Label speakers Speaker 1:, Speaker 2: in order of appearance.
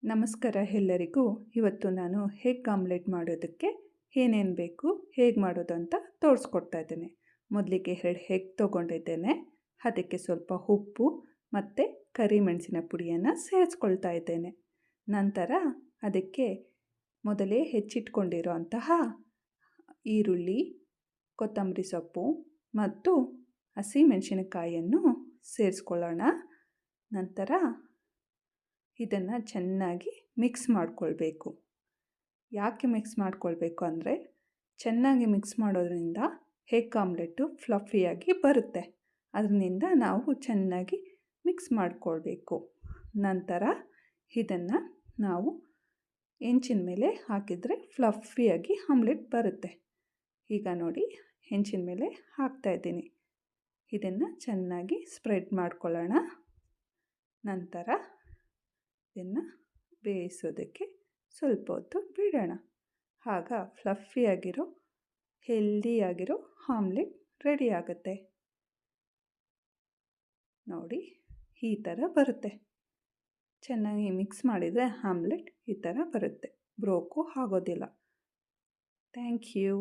Speaker 1: ನಮಸ್ಕಾರ ಎಲ್ಲರಿಗೂ. ಇವತ್ತು ನಾನು ಎಗ್ ಆಮ್ಲೆಟ್ ಮಾಡೋದಕ್ಕೆ ಏನೇನು ಬೇಕು, ಹೇಗೆ ಮಾಡೋದು ಅಂತ ತೋರಿಸ್ಕೊಡ್ತಾ ಇದ್ದೇನೆ. ಮೊದಲಿಗೆ 2 ಎಗ್ ತೊಗೊಂಡಿದ್ದೇನೆ. ಅದಕ್ಕೆ ಸ್ವಲ್ಪ ಉಪ್ಪು ಮತ್ತು ಕರಿಮೆಣಸಿನ ಪುಡಿಯನ್ನು ಸೇರಿಸ್ಕೊಳ್ತಾ ಇದ್ದೇನೆ. ನಂತರ ಅದಕ್ಕೆ ಮೊದಲೇ ಹೆಚ್ಚಿಟ್ಕೊಂಡಿರೋ ಅಂತಹ ಈರುಳ್ಳಿ, ಕೊತ್ತಂಬರಿ ಸೊಪ್ಪು ಮತ್ತು ಹಸಿಮೆಣಸಿನಕಾಯಿಯನ್ನು ಸೇರಿಸ್ಕೊಳ್ಳೋಣ. ನಂತರ ಇದನ್ನು ಚೆನ್ನಾಗಿ ಮಿಕ್ಸ್ ಮಾಡಿಕೊಳ್ಬೇಕು. ಯಾಕೆ ಮಿಕ್ಸ್ ಮಾಡಿಕೊಳ್ಬೇಕು ಅಂದರೆ, ಚೆನ್ನಾಗಿ ಮಿಕ್ಸ್ ಮಾಡೋದ್ರಿಂದ ಎಗ್ ಆಮ್ಲೆಟ್ಟು ಫ್ಲಫಿಯಾಗಿ ಬರುತ್ತೆ. ಅದರಿಂದ ನಾವು ಚೆನ್ನಾಗಿ ಮಿಕ್ಸ್ ಮಾಡಿಕೊಳ್ಬೇಕು. ನಂತರ ಇದನ್ನು ನಾವು ಹೆಂಚಿನ ಮೇಲೆ ಹಾಕಿದರೆ ಫ್ಲಫಿಯಾಗಿ ಆಮ್ಲೆಟ್ ಬರುತ್ತೆ. ಈಗ ನೋಡಿ, ಹೆಂಚಿನ ಮೇಲೆ ಹಾಕ್ತಾಯಿದ್ದೀನಿ. ಇದನ್ನು ಚೆನ್ನಾಗಿ ಸ್ಪ್ರೆಡ್ ಮಾಡ್ಕೊಳ್ಳೋಣ. ನಂತರ ಇದನ್ನು ಬೇಯಿಸೋದಕ್ಕೆ ಸ್ವಲ್ಪ ಹೊತ್ತು ಬಿಡೋಣ. ಆಗ ಫ್ಲಫಿಯಾಗಿರೋ ಹೆಲ್ದಿಯಾಗಿರೋ ಆಮ್ಲೆಟ್ ರೆಡಿ ಆಗುತ್ತೆ. ನೋಡಿ, ಈ ಥರ ಬರುತ್ತೆ. ಚೆನ್ನಾಗಿ ಮಿಕ್ಸ್ ಮಾಡಿದರೆ ಆಮ್ಲೆಟ್ ಈ ಥರ ಬರುತ್ತೆ. ಬ್ರೋಕು ಆಗೋದಿಲ್ಲ. Thank you.